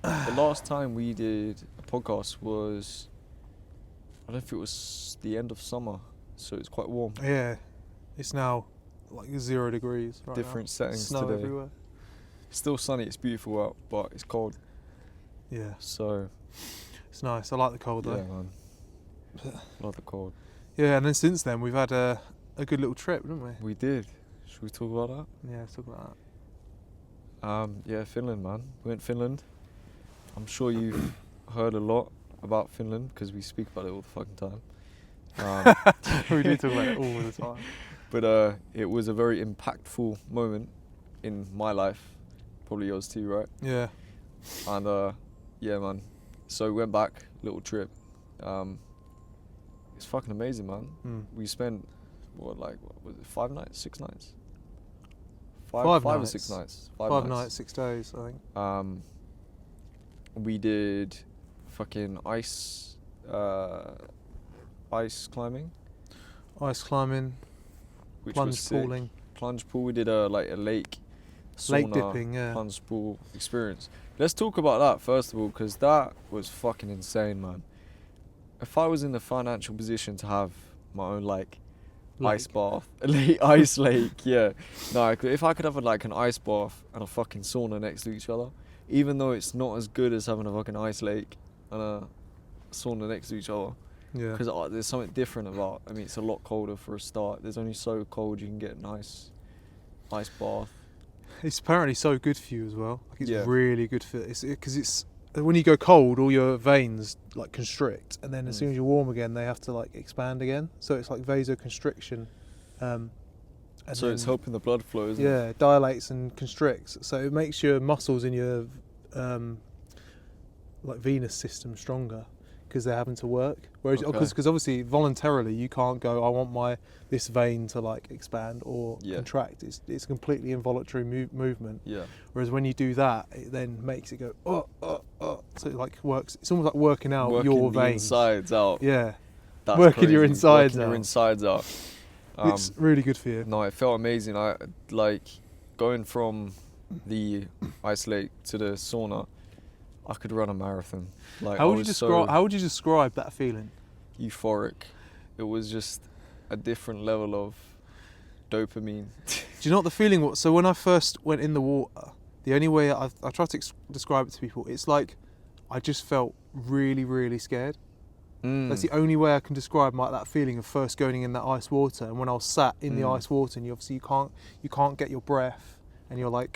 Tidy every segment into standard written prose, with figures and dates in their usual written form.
the last time we did a podcast was, I don't know if it was the end of summer, so it's quite warm. Yeah, it's now like 0 degrees right Different now. settings Snow today. everywhere. It's still sunny, it's beautiful out, but it's cold. Yeah, So it's nice. I like the cold yeah, though. man. Love the cold. Yeah, and then since then we've had a good little trip, didn't we? We did. Should we talk about that? Yeah, let's talk about Yeah, Finland, man. We went Finland. I'm sure you've heard a lot about Finland because we speak about it all the fucking time. that. We do talk about it all the time. But it was a very impactful moment in my life, probably yours too, right? Yeah. And yeah, man. So we went back, little trip. It's fucking amazing, man. We spent what was it, 5 nights, 6 nights? Five nights. or 6 nights. 5 nights, 6 days, I think. We did fucking ice climbing, Ice climbing, which plunge was sick. pooling, Plunge pool. We did a lake sauna, lake dipping, yeah. plunge pool experience. Let's talk about that first of all, because that was fucking insane, man. If I was in the financial position to have my own ice bath, ice lake, yeah. No, if I could have an ice bath and a fucking sauna next to each other, even though it's not as good as having a fucking ice lake and a sauna next to each other, Yeah. because there's something different about. I mean, it's a lot colder for a start. There's only so cold you can get an ice bath. It's apparently so good for you as well. Like it's Yeah. really good for because it's when you go cold, all your veins constrict, and then as soon as you're warm again, they have to expand again. So it's like vasoconstriction. And So it's helping the blood flow, isn't it? Yeah, it dilates and constricts. So it makes your muscles in your venous system stronger because they're having to work. Whereas, because obviously voluntarily you can't go, I want this vein to expand or contract. It's a completely involuntary movement. Yeah. Whereas when you do that, it then makes it go So it works. It's almost like working out your the veins. Insides out. Yeah. That's Working crazy. your insides Working out. your insides out. It's really good for you. No, it felt amazing. I going from the ice lake to the sauna. I could run a marathon. How would you describe that feeling? Euphoric. It was just a different level of dopamine. Do you know what the feeling was? So when I first went in the water, the only way I try to describe it to people, it's like I just felt really, really scared. That's the only way I can describe that feeling of first going in that ice water. And when I was sat in the ice water, and you can't get your breath, and you're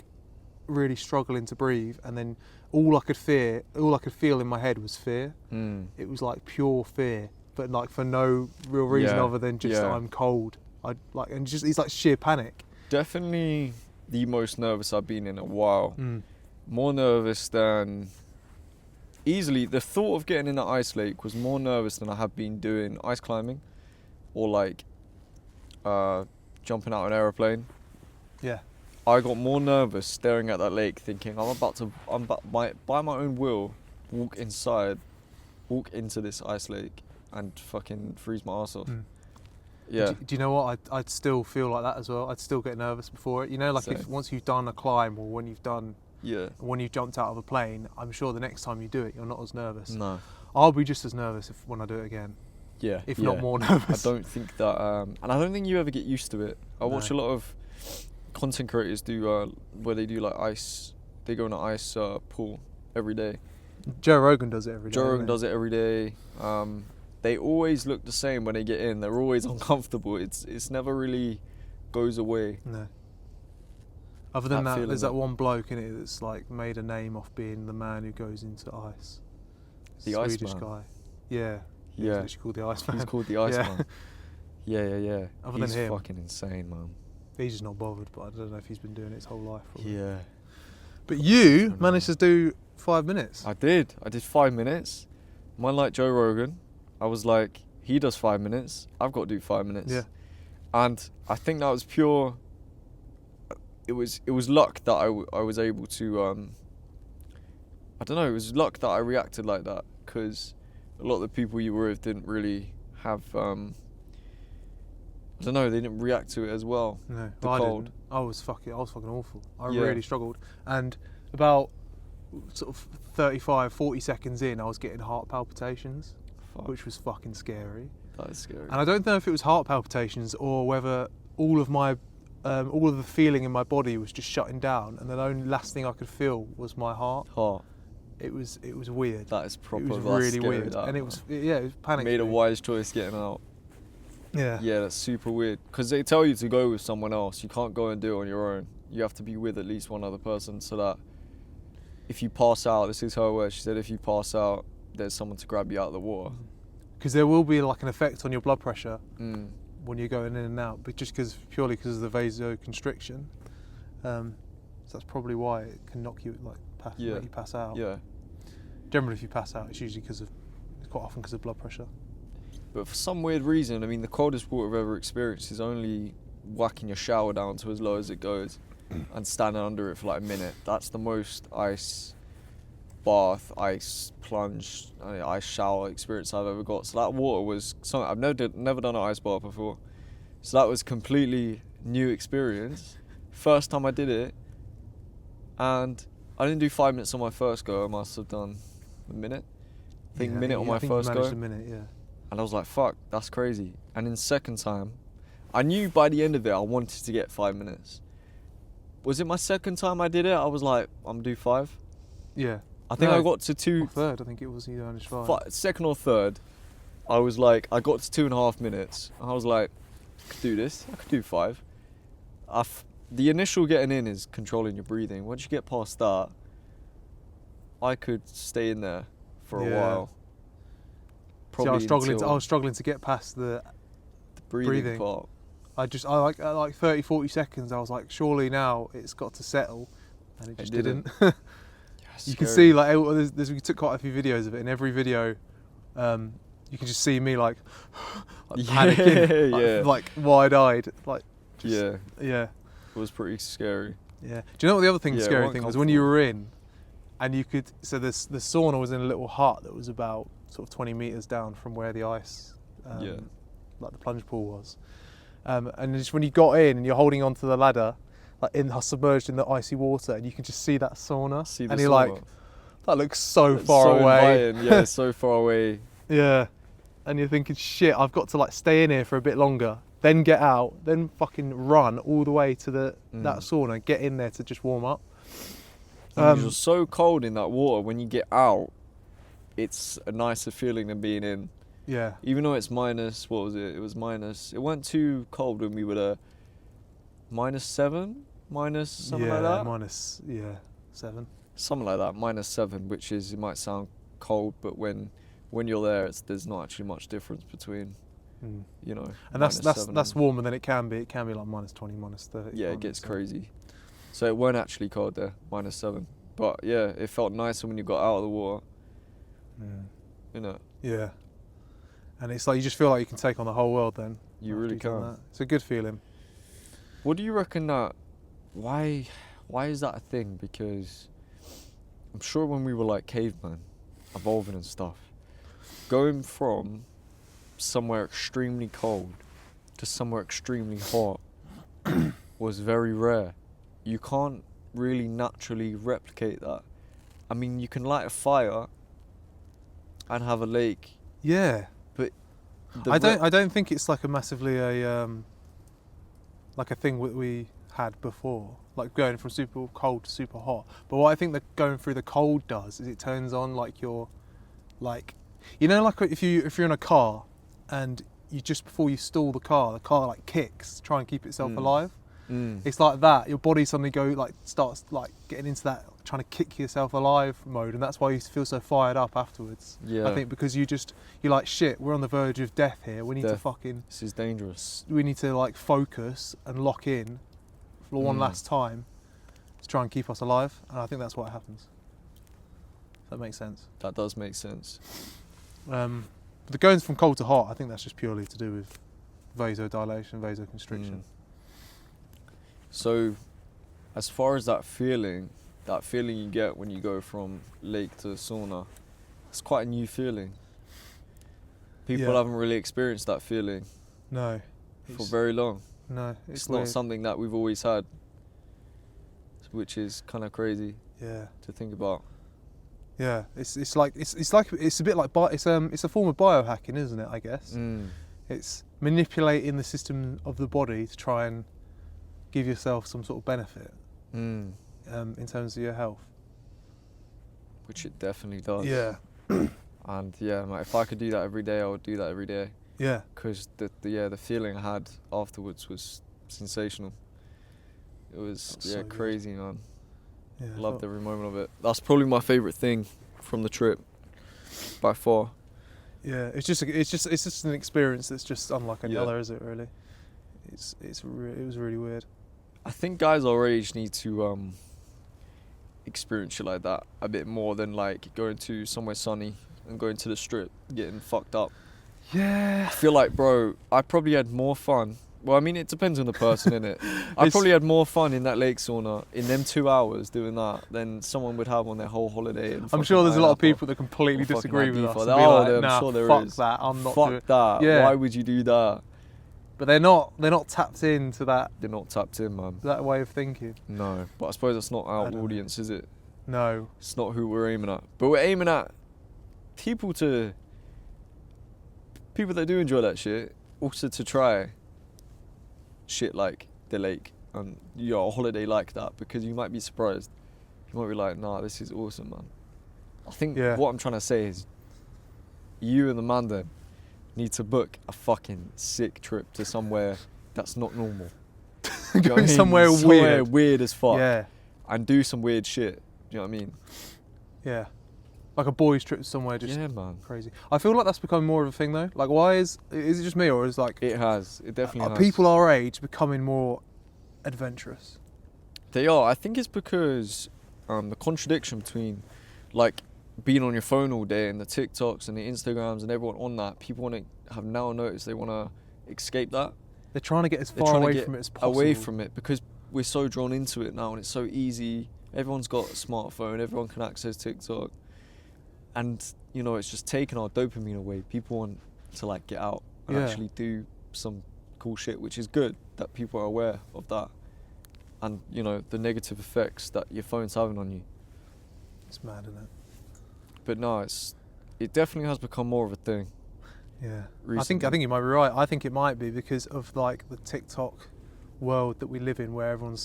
really struggling to breathe, and then all I could feel in my head was fear. It was pure fear, but for no real reason other than just I'm cold. It's sheer panic. Definitely the most nervous I've been in a while. More nervous than easily. The thought of getting in the ice lake was more nervous than I have been doing ice climbing or jumping out an aeroplane. Yeah. I got more nervous staring at that lake, thinking I'm about to, by my own will, walk into this ice lake and fucking freeze my ass off. Yeah. Do you know what? I'd still feel like that as well. I'd still get nervous before it. If once you've done a climb or when you've jumped out of a plane, I'm sure the next time you do it, you're not as nervous. No. I'll be just as nervous when I do it again. Yeah. If not more nervous. I don't think that, and I don't think you ever get used to it. I watch a lot of content creators do where they do ice. They go in an ice pool every day. Joe Rogan does it every day. Joe Rogan does it every day. They always look the same when they get in. They're always uncomfortable. It's never really goes away. No. Other than that, there's that one bloke in it that's made a name off being the man who goes into ice. The Swedish Iceman. guy. Yeah. Yeah. He's called the Iceman. He's called the Iceman. Yeah. Other he's than him. fucking insane, man. He's just not bothered, but I don't know if he's been doing it his whole life. Probably. Yeah. But you managed to do 5 minutes. I did 5 minutes. Mine like Joe Rogan. I was like, he does 5 minutes. I've got to do 5 minutes. Yeah. And I think that was pure. It was luck that I was able to. I don't know. It was luck that I reacted like that because a lot of the people you were with didn't really have. I don't know. They didn't react to it as well. No, the I cold. didn't. I was fucking awful. I really struggled. And about sort of 35, 40 seconds in, I was getting heart palpitations, Fuck, which was fucking scary. that is scary. And I don't know if it was heart palpitations or whether all of the feeling in my body was just shutting down, and the only last thing I could feel was my heart. Heart. It was weird. That is proper. It was that's really scary, weird, that, and it man. was it was panic. Made a wise choice getting out. Yeah. Yeah, that's super weird. Because they tell you to go with someone else. You can't go and do it on your own. You have to be with at least one other person so that if you pass out, this is her word. She said if you pass out, there's someone to grab you out of the water. Because there will be like an effect on your blood pressure Mm. when you're going in and out, but just purely because of the vasoconstriction. So that's probably why it can knock you make you pass out. Yeah. Generally, if you pass out, it's usually it's quite often because of blood pressure. But for some weird reason, I mean, the coldest water I've ever experienced is only whacking your shower down to as low as it goes and standing under it for like a minute. That's the most ice bath, ice plunge, ice shower experience I've ever got. So that water was something I've never done an ice bath before. So that was completely new experience. First time I did it, and I didn't do 5 minutes on my first go. I must have done a minute. I think minute on my first go. A minute, yeah. And I was like, fuck, that's crazy. And in second time, I knew by the end of it I wanted to get 5 minutes. Was it my second time I did it? I was like, I'm gonna do 5. Yeah. I think I got to 2. Or third, I think it was either only 5. Second or third, I was like, I got to 2.5 minutes. I was like, I could do this. I could do 5. The initial getting in is controlling your breathing. Once you get past that, I could stay in there for a while. See, I was struggling to get past the breathing part. I like 30, 40 seconds. I was like, surely now it's got to settle, and it just didn't. You can see like we took quite a few videos of it. In every video, you can just see me like panicking, like wide-eyed, like. Yeah. It was pretty scary. Yeah. Do you know what the other scary thing was? When you were in, and you could, so the sauna was in a little hut that was about sort of 20 meters down from where the ice, like the plunge pool was. And just when you got in and you're holding onto the ladder, like submerged in the icy water, and you can just see that sauna, and you're like, that looks so far away. Inviting. Yeah, so far away. Yeah. And you're thinking, shit, I've got to like stay in here for a bit longer, then get out, then fucking run all the way to that sauna, get in there to just warm up. You're so cold in that water. When you get out, it's a nicer feeling than being in. Yeah. Even though it's minus, what was it? It was minus. It wasn't too cold when we were there. -7, minus something like that. -7. Something like that. -7, which is, it might sound cold, but when you're there, there's not actually much difference between. You know, and that's warmer than it can be. It can be like -20, -30. Yeah, it gets crazy. So it weren't actually cold there, -7. But yeah, it felt nicer when you got out of the water. You know. Yeah. And it's like you just feel like you can take on the whole world then. You really can. It's a good feeling. What do you reckon that? Why is that a thing? Because I'm sure when we were like cavemen, evolving and stuff, going from somewhere extremely cold to somewhere extremely hot was very rare. You can't really naturally replicate that. I mean, you can light a fire and have a lake. Yeah. But I don't think it's like a massively like a thing that we had before, like going from super cold to super hot. But what I think that going through the cold does is it turns on like your, like, you know, like if you're in a car and you just before you stall the car like kicks to try and keep itself alive. It's like that. Your body suddenly starts like getting into that trying to kick yourself alive mode, and that's why you feel so fired up afterwards. Yeah. I think because you're like, shit, we're on the verge of death here. We need to fucking. This is dangerous. We need to like focus and lock in for one last time to try and keep us alive, and I think that's what happens. If that makes sense. That does make sense. But the going from cold to hot, I think that's just purely to do with vasodilation, vasoconstriction. So, as far as that feeling you get when you go from lake to sauna, it's quite a new feeling. People haven't really experienced that feeling. No. For very long. No, it's not something that we've always had, which is kind of crazy. Yeah. To think about. Yeah, it's a bit like it's a form of biohacking, isn't it? I guess it's manipulating the system of the body to try and give yourself some sort of benefit in terms of your health. Which it definitely does. Yeah. And yeah, mate, if I could do that every day, I would do that every day. Yeah. Because the feeling I had afterwards was sensational. It was so crazy, man. Yeah, Loved every moment of it. That's probably my favourite thing from the trip, by far. Yeah, it's just an experience that's just unlike any other, is it? Really, it was really weird. I think guys our age need to experience shit like that a bit more than like going to somewhere sunny and going to the strip, getting fucked up. Yeah. I feel like, bro, I probably had more fun. Well, I mean, it depends on the person, innit? I probably had more fun in that lake sauna in them 2 hours doing that than someone would have on their whole holiday. I'm sure there's a lot of people that completely disagree with us. And be like, nah, sure there fuck is. that. I'm not fuck doing that. Yeah. Why would you do that? But they're not tapped into that. They're not tapped in, man. That way of thinking. No, but I suppose that's not our audience, is it? No. It's not who we're aiming at. But we're aiming at people that do enjoy that shit, also to try shit like the lake and a holiday like that, because you might be surprised. You might be like, nah, this is awesome, man. I think what I'm trying to say is you and the man then need to book a fucking sick trip to somewhere that's not normal. Going somewhere weird as fuck. Yeah. And do some weird shit. Do you know what I mean? Yeah. Like a boys' trip somewhere just man. crazy. I feel like that's become more of a thing though. Like, why is it just me, or is like it definitely has. People our age becoming more adventurous? They are. I think it's because the contradiction between like being on your phone all day and the TikToks and the Instagrams and everyone on that, people have now noticed they want to escape that. They're trying to get as far away from it as possible. Away from it, because we're so drawn into it now and it's so easy. Everyone's got a smartphone. Everyone can access TikTok. And, it's just taking our dopamine away. People want to, like, get out and actually do some cool shit, which is good that people are aware of that. And, the negative effects that your phone's having on you. It's mad, isn't it? But no, it definitely has become more of a thing. Yeah. Recently. I think you might be right. I think it might be because of, like, the TikTok world that we live in, where everything's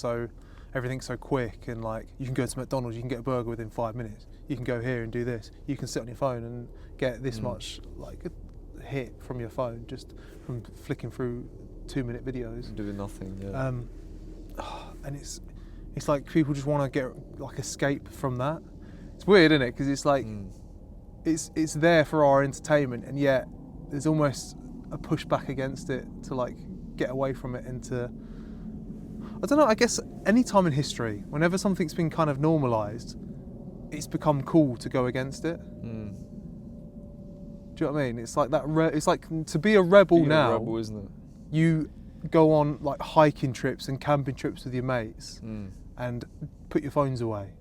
so quick, and like you can go to McDonald's, you can get a burger within 5 minutes. You can go here and do this. You can sit on your phone and get this much like a hit from your phone just from flicking through 2-minute videos. Doing nothing, yeah. And it's like people just want to get like escape from that. It's weird, isn't it? Because it's like it's there for our entertainment, and yet there's almost a pushback against it to like get away from it and to, I don't know, I guess any time in history, whenever something's been kind of normalised, it's become cool to go against it. Do you know what I mean? It's like that. It's like to be a rebel now. A rebel, isn't it? You go on like hiking trips and camping trips with your mates and put your phones away.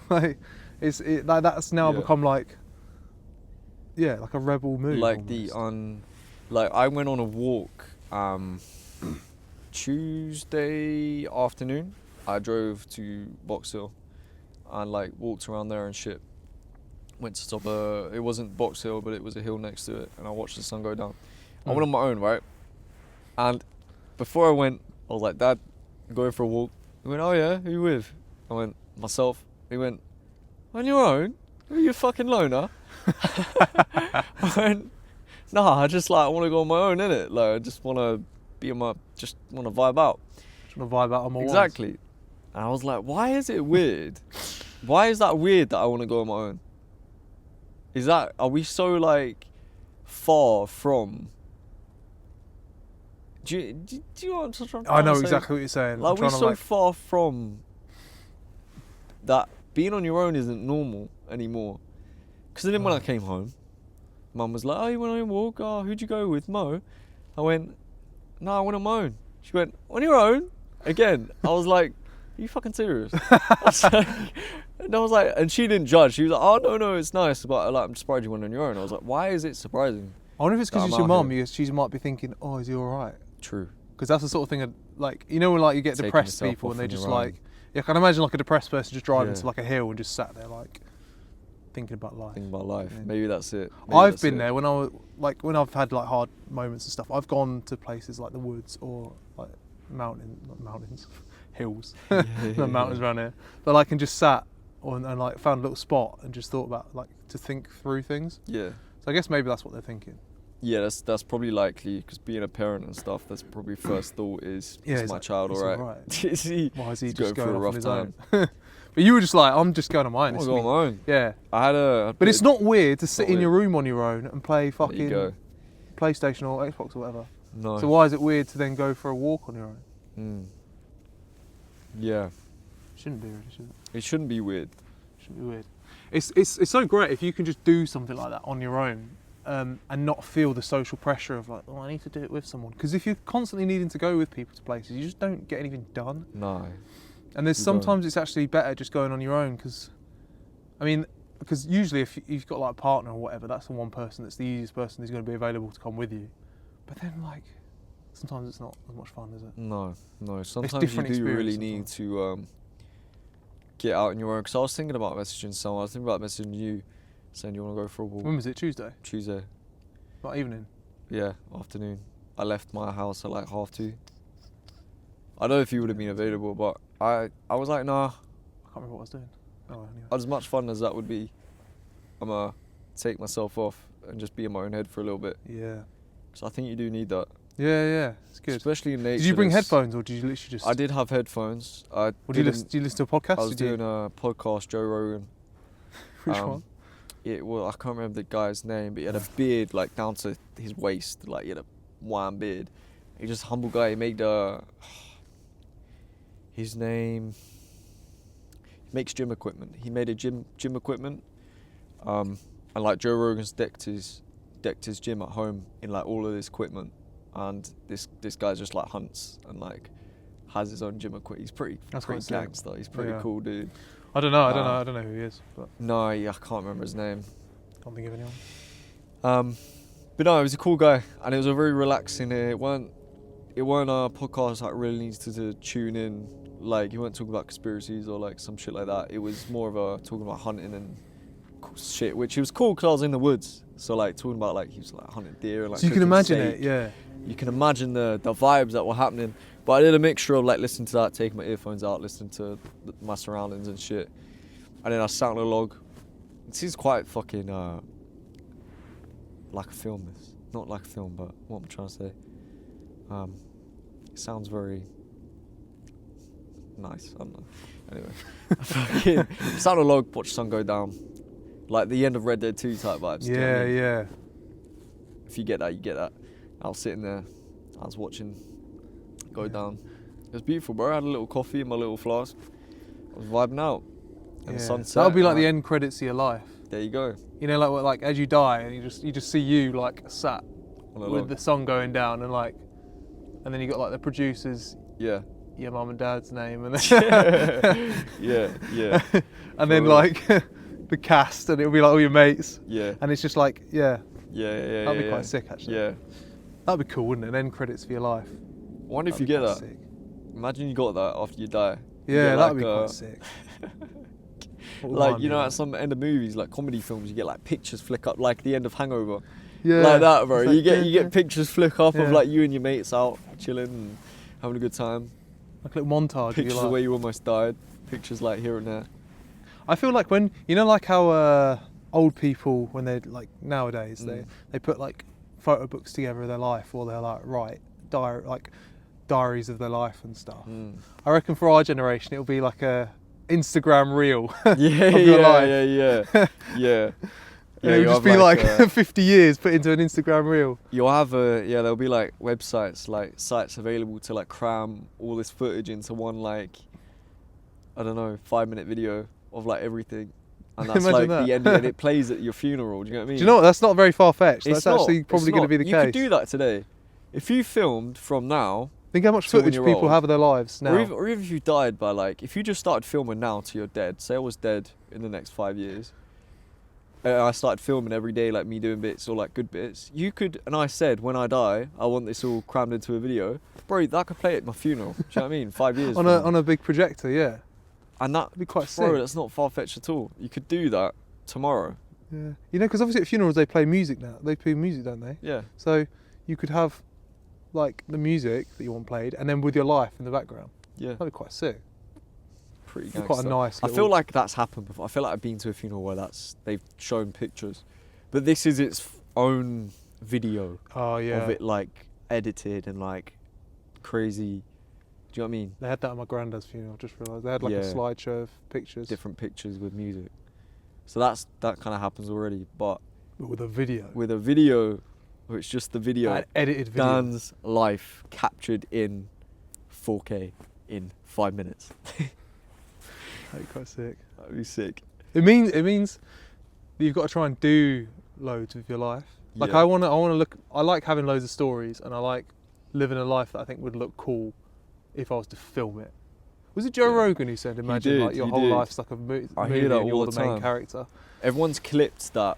Like that's now become like like a rebel move. Like almost. Like I went on a walk. Tuesday afternoon, I drove to Box Hill and like walked around there and shit. Went to top it wasn't Box Hill, but it was a hill next to it, and I watched the sun go down. I went on my own, right? And before I went, I was like, Dad, I'm going for a walk. He went, oh yeah, who you with? I went, myself. He went, on your own? Are you a fucking loner? I went, nah, I want to go on my own, innit? Like, I just want to just want to vibe out. Just want to vibe out on my Exactly. Ones. And I was like, why is it weird? Why is that weird that I want to go on my own? Are we so like far from? Do you know what I'm trying to say? I know exactly what you're saying. Like we're so far from that. Being on your own isn't normal anymore. Because then when I came home, Mum was like, oh, you went on a walk? Oh, who'd you go with, Mo? I went, no, I went on my own. She went, on your own? Again. I was like, are you fucking serious? And she didn't judge. She was like, oh, no, it's nice. But like, I'm surprised you went on your own. I was like, why is it surprising? I wonder if it's because it's your mum. She might be thinking, oh, is he all right? True. Because that's the sort of thing, like, when like you get depressed people and they just like, I can imagine like a depressed person just driving to like a hill and just sat there like, thinking about life. Thinking about life. Yeah. Maybe that's it. I've been there when when I've had like hard moments and stuff. I've gone to places like the woods or like not mountains, hills, no mountains around here. But like and just sat and like found a little spot and just thought about like to think through things. Yeah. So I guess maybe that's what they're thinking. Yeah, that's probably likely because being a parent and stuff, that's probably first thought is my child all right? Is he? Why is he He's just going through a off on rough his time. own? But you were just like, I'm just going on mine. I'm going on my own. Yeah. I had a. But it's not weird to sit in weird. your room on your own and play There you fucking go. PlayStation or Xbox or whatever. No. So why is it weird to then go for a walk on your own? Yeah. Shouldn't be really, should it? It shouldn't be weird. Shouldn't be weird. It's so great if you can just do something like that on your own and not feel the social pressure of like, oh, I need to do it with someone. Because if you're constantly needing to go with people to places, you just don't get anything done. No. And there's You sometimes it's actually better just going on your own because, I mean, because usually if you've got like a partner or whatever, that's the one person that's the easiest person who's going to be available to come with you. But then like, sometimes it's not as much fun, is it? No. Sometimes different you do really experience need to get out on your own. Because I was thinking about messaging someone. I was thinking about messaging you, saying you want to go for a walk. When was it? Tuesday? Tuesday. Like evening? Yeah, afternoon. I left my house at like 2:30. I don't know if you would have been available, but I was like, nah. I can't remember what I was doing. Oh, anyway. As much fun as that would be, I'm gonna take myself off and just be in my own head for a little bit. Yeah. So I think you do need that. Yeah, it's good. Especially in nature. Did you bring headphones or did you literally just... I did have headphones. Do you listen to a podcast? I was doing a podcast, Joe Rogan. Which one? Well, I can't remember the guy's name, but he had a beard like down to his waist, like he had a wham beard. He's just a humble guy. He made his name. He makes gym equipment. He made a gym equipment, and like Joe Rogan's decked his gym at home in like all of this equipment, and this guy just like hunts and like has his own gym equipment. He's pretty gangster. He's pretty cool dude. I don't know who he is. But No, yeah, I can't remember his name. can't think of anyone. But no, he was a cool guy, and it was a very relaxing. It weren't a podcast that really needs to tune in. Like, he weren't talking about conspiracies or like some shit like that. It was more of a talking about hunting and cool shit, which was cool because I was in the woods. So like talking about like he was like hunting deer and like. So you can imagine steak. it, yeah. You can imagine the vibes that were happening. But I did a mixture of like listening to that, taking my earphones out, listening to my surroundings and shit. And then I sat on a log. It seems quite fucking like a film. This not like a film, but what I'm trying to say. It sounds very nice. I don't know. Anyway, I fucking sat on a log, watched the sun go down, like the end of Red Dead 2 type vibes. Yeah, you know what I mean? yeah. If you get that, you get that. I was sitting there, I was watching go down. It was beautiful, bro. I had a little coffee in my little flask. I was vibing out. And the sunset. That would be like the end credits of your life. There you go. You know, like as you die, and you just see you like sat On a with log. the sun going down, and then you got like the producers, Yeah. your mum and dad's name, and Yeah. and then real. like the cast, and it'll be like all your mates, Yeah. and it's just like Yeah. That'd be quite sick, actually. Yeah. That'd be cool, wouldn't it? An end credits for your life. I wonder if That'd you be get quite that. sick. Imagine you got that after you die. You Yeah, get that'd like, be quite sick. What would Like, mine you be know, like? at some end of movies, like comedy films, you get like pictures flick up, like the end of Hangover. Yeah. Like that, bro. It's like, You get pictures flick up Yeah. of like you and your mates out chilling and having a good time. like a little montage. of your Pictures of life. where you almost died. Pictures like here and there. I feel like when you know, like how old people, when they're like nowadays, Mm. they put like photo books together of their life, or they're like write diaries of their life and stuff. Mm. I reckon for our generation, it'll be like a Instagram reel. Yeah, of your life. yeah. And it'll you'll just be have like, a- 50 years put into an Instagram reel. You'll have there'll be like websites, like sites available to like cram all this footage into one like, I don't know, 5-minute video of like everything. And that's Imagine like that. the end, and it plays at your funeral, do you know what I mean? Do you know what? That's not very far fetched. It's That's not, actually it's probably going to not. be the You case. could do that today. If you filmed from now, Think how much So when footage you're people old, have of their lives now. or even if you died by like, if you just started filming now till you're dead, say I was dead in the next 5 years, and I started filming every day, like me doing bits or like good bits, you could, and I said, when I die, I want this all crammed into a video, bro, that could play at my funeral, do you know what I mean? 5 years on from now. a big projector, yeah. And that'd be quite bro, sick. that's not far-fetched at all. You could do that, tomorrow. Yeah. You know, because obviously at funerals they play music now. They play music, don't they? Yeah. So you could have like the music that you want played, and then with your life in the background. Yeah. That'd be quite sick. Pretty It'd be gangster. quite a nice. I feel little- like that's happened before. I feel like I've been to a funeral where they've shown pictures, but this is its own video Oh yeah. of it, like edited and like crazy. Do you know what I mean? They had that at my granddad's funeral. I just realised they had like a Yeah. slideshow of pictures Different pictures with music. So that kind of happens already, but with a video. with a video, where it's just the video. An edited video. Dan's life captured in 4K in 5 minutes. That'd be quite sick. That'd be sick. It means that you've got to try and do loads with your life. Like Yeah. I want to look. I like having loads of stories, and I like living a life that I think would look cool if I was to film it. Was it Joe Yeah. Rogan who said, "Imagine did, like your he whole did. life's like a movie, I hear that and you're all the the main time. character." Everyone's clipped that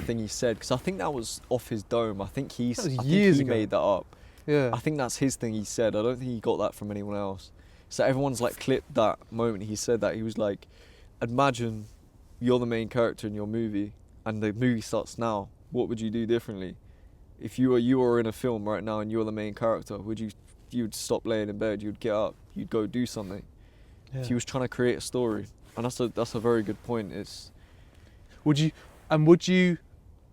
thing he said, because I think that was off his dome. I think That was I think years he ago. made that up. Yeah. I think that's his thing he said. I don't think he got that from anyone else. So everyone's like clipped that moment he said that. He was like, imagine you're the main character in your movie and the movie starts now. What would you do differently? If you were in a film right now and you're the main character, you'd stop laying in bed, you'd get up, you'd go do something. Yeah. He was trying to create a story. And that's a very good point. Would you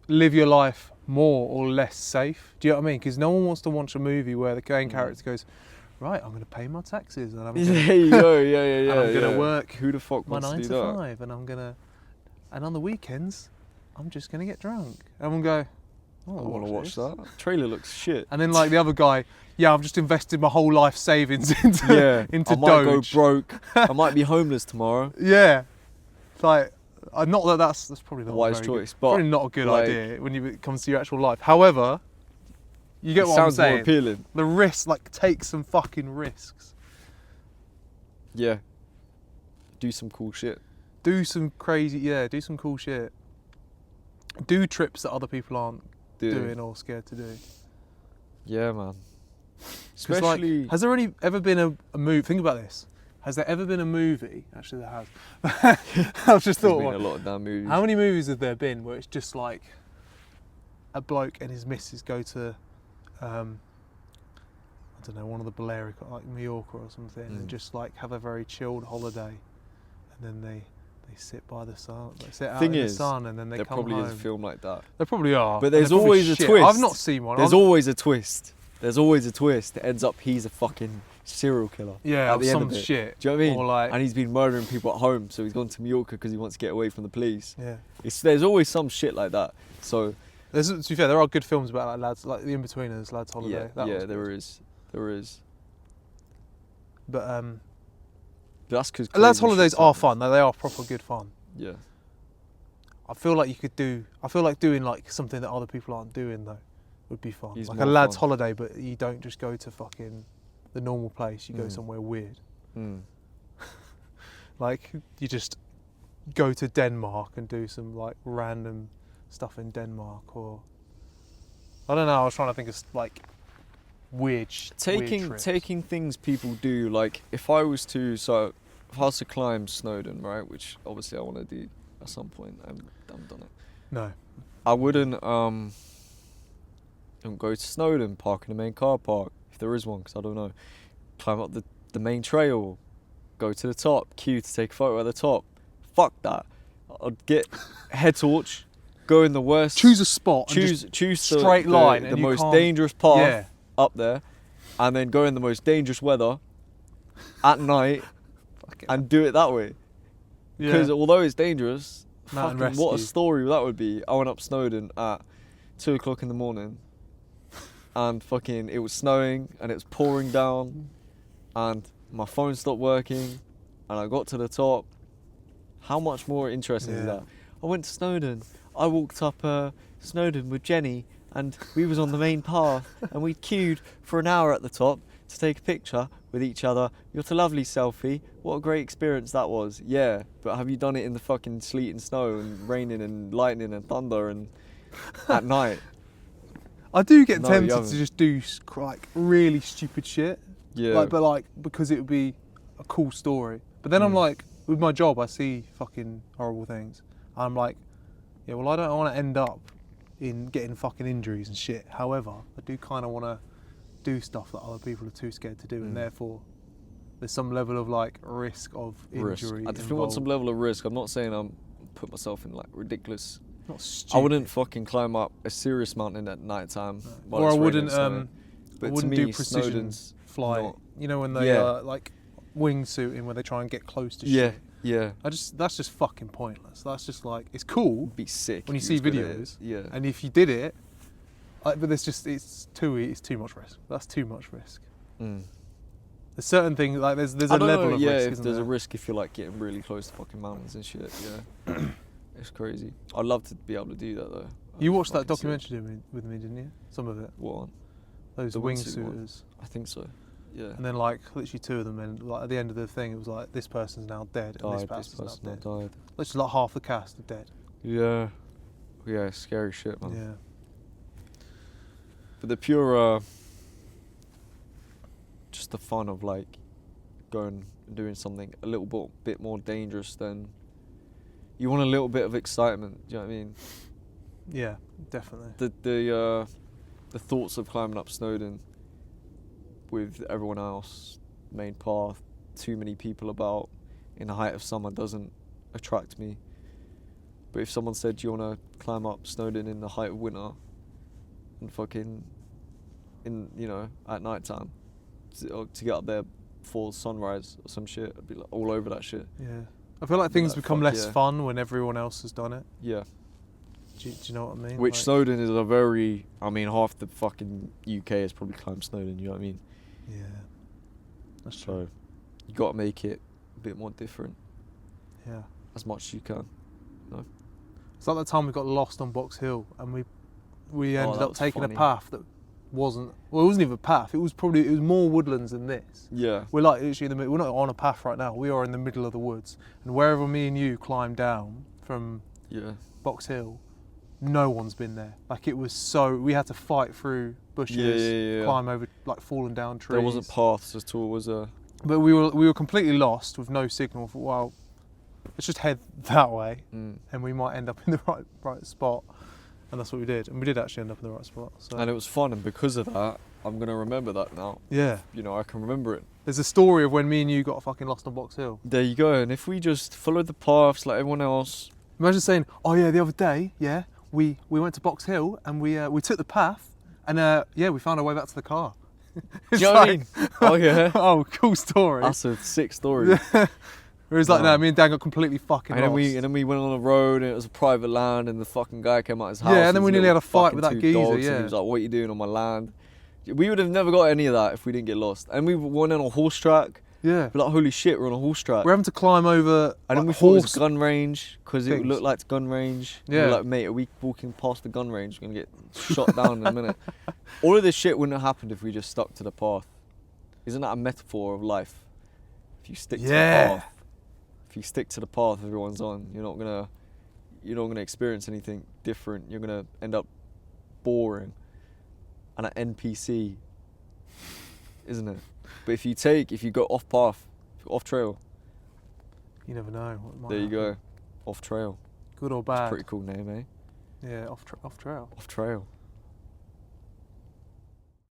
live your life more or less safe? Do you know what I mean? Because no one wants to watch a movie where the main character goes, right, I'm going to pay my taxes and I'm going There you go, yeah, and I'm going to yeah. work Who the fuck my wants 9 to to do that? 5 and on the weekends I'm just going to get drunk. And we'll go, I want to watch this. that. Trailer looks shit. And then like the other guy, yeah, I've just invested my whole life savings into Yeah, into I might Doge. go broke. I might be homeless tomorrow. Yeah, it's like not that that's probably not a Wise very choice, good, but, probably not a good like, idea when it comes to your actual life. However, you get It what I'm sounds more saying. appealing. The risk, like, take some fucking risks. Yeah. Do some cool shit. Do some cool shit. Do trips that other people aren't doing or scared to do. Yeah, man. 'Cause, like, Especially. has there ever been a movie? Think about this. Has there ever been a movie? Actually, there has. I've just there's thought been one. a lot of damn movies. How many movies have there been where it's just like a bloke and his missus go to, I don't know, one of the Balearic, like Mallorca or something, and just like have a very chilled holiday, and then they sit by the sun, they sit out Thing in is, the sun, and then they there come probably home. is a film like that. There probably are, But and there's they're probably always a shit. twist. I've not seen one. There's always a twist. There's always a twist. It ends up he's a fucking serial killer. yeah, at the end some of it. shit. Do you know what I mean? Or like, And he's been murdering people at home, so he's gone to Mallorca because he wants to get away from the police. yeah. There's always some shit like that. So To be fair, there are good films about like lads, like The In-Betweeners, Lads Holiday. That yeah, was there good. is. There is. But That's because Lads Holidays are fun. They are proper good fun. Yeah. I feel like you could do. I feel like doing like something that other people aren't doing though would be fun. Is Like a more lad's fun. holiday, but you don't just go to fucking the normal place. You go Mm. somewhere weird. Mm. Like you just go to Denmark and do some like random stuff in Denmark, or I don't know. I was trying to think of like weird. Taking trips. taking things people do, like if I was to climb Snowdon, right, which obviously I want to do at some point. I haven't done it. No. I wouldn't go to Snowdon, park in the main car park if there is one, because I don't know. Climb up the main trail, go to the top, queue to take a photo at the top. Fuck that. I'd get head torch, go in the worst. Choose a spot. and Choose just straight line, the and you most can't- dangerous path Yeah. up there, and then go in the most dangerous weather at night and do it that way. Because although it's dangerous, Mountain fucking what a rescue. story that would be. I went up Snowdon at 2 o'clock in the morning, and fucking it was snowing and it was pouring down, and my phone stopped working, and I got to the top. How much more interesting is Yeah. that? I went to Snowdon. I walked up Snowdon with Jenny, and we was on the main path, and we queued for an hour at the top to take a picture with each other. You got a lovely selfie. What a great experience that was. Yeah, but have you done it in the fucking sleet and snow and raining and lightning and thunder and at night? I do get No, you tempted to haven't. just do like really stupid shit. Yeah. But because it would be a cool story. But then I'm like, with my job, I see fucking horrible things. I'm like, Yeah, well, I don't want to end up in getting fucking injuries and shit. However, I do kind of want to do stuff that other people are too scared to do, and therefore there's some level of like risk of injury. I definitely want some level of risk. I'm not saying I'm put myself in like ridiculous. Not stupid. I wouldn't fucking climb up a serious mountain at night time. No. Or I wouldn't. But I wouldn't to me, do precision Snowden's flight. not, You know when they like wingsuiting where they try and get close to shit. Yeah. That's just fucking pointless. That's just like it's cool. Be sick when you see videos. Yeah. And if you did it, but it's too much risk. That's too much risk. Mm. There's certain things like there's I a don't level know, of yeah, risk. if Isn't there's there? a risk if you're like getting really close to fucking mountains and shit. Yeah. It's crazy. I'd love to be able to do that though. You watched that documentary with me, didn't you? Some of it. What one? Those The wingsuit one? wingsuiters. I think so. Yeah. And then like literally two of them, and like at the end of the thing, it was like this person's now dead, and this person's now dead. died. Literally like half the cast are dead. Yeah. Yeah, scary shit, man. Yeah. But the pure, just the fun of like going and doing something a little bit more dangerous than. You want a little bit of excitement. Do you know what I mean? Yeah, definitely. The thoughts of climbing up Snowdon with everyone else, main path, too many people about in the height of summer doesn't attract me. But if someone said, do you want to climb up Snowdon in the height of winter and fucking at night time to get up there before sunrise or some shit, I'd be like all over that shit. Yeah. I feel like things become less yeah. fun when everyone else has done it. Yeah. Do you know what I mean? Which Snowdon is half the fucking UK has probably climbed Snowdon, you know what I mean? Yeah. That's true. So you got to make it a bit more different. Yeah. As much as you can. No? It's like that time we got lost on Box Hill and we ended up taking a path that it wasn't even a path. It was more woodlands than this. Yeah. We're like literally in the middle. We're not on a path right now. We are in the middle of the woods. And wherever me and you climbed down from Box Hill, no one's been there. Like it was we had to fight through bushes, climb over like fallen down trees. There wasn't paths at all, was there? But we were completely lost with no signal. Well, let's just head that way, and we might end up in the right spot. And that's what we did. And we did actually end up in the right spot. So. And it was fun, and because of that, I'm going to remember that now. Yeah. You know, I can remember it. There's a story of when me and you got fucking lost on Box Hill. There you go. And if we just followed the paths like everyone else. Imagine saying, oh yeah, the other day, we went to Box Hill and we took the path and we found our way back to the car. Do you know what I mean? Oh yeah. Oh, cool story. That's a sick story. It was like, no, me and Dan got completely fucking lost. And then we went on a road and it was a private land and the fucking guy came out his house. Yeah, and then we nearly had a fight with that geezer, And he was like, what are you doing on my land? We would have never got any of that if we didn't get lost. And we went on a horse track. Yeah. We're like, holy shit, we're on a horse track. We're having to climb over and then we thought it was gun range because it looked like gun range. Yeah. We were like, mate, are we walking past the gun range? We're going to get shot down in a minute. All of this shit wouldn't have happened if we just stuck to the path. Isn't that a metaphor of life? If you stick to the path. If you stick to the path everyone's on, you're not gonna experience anything different. You're gonna end up boring and an NPC, isn't it? But if you go off path, off trail, you never know what might there you happen. go, off trail. Good or bad. It's a pretty cool name, eh? Yeah, off trail. Off trail.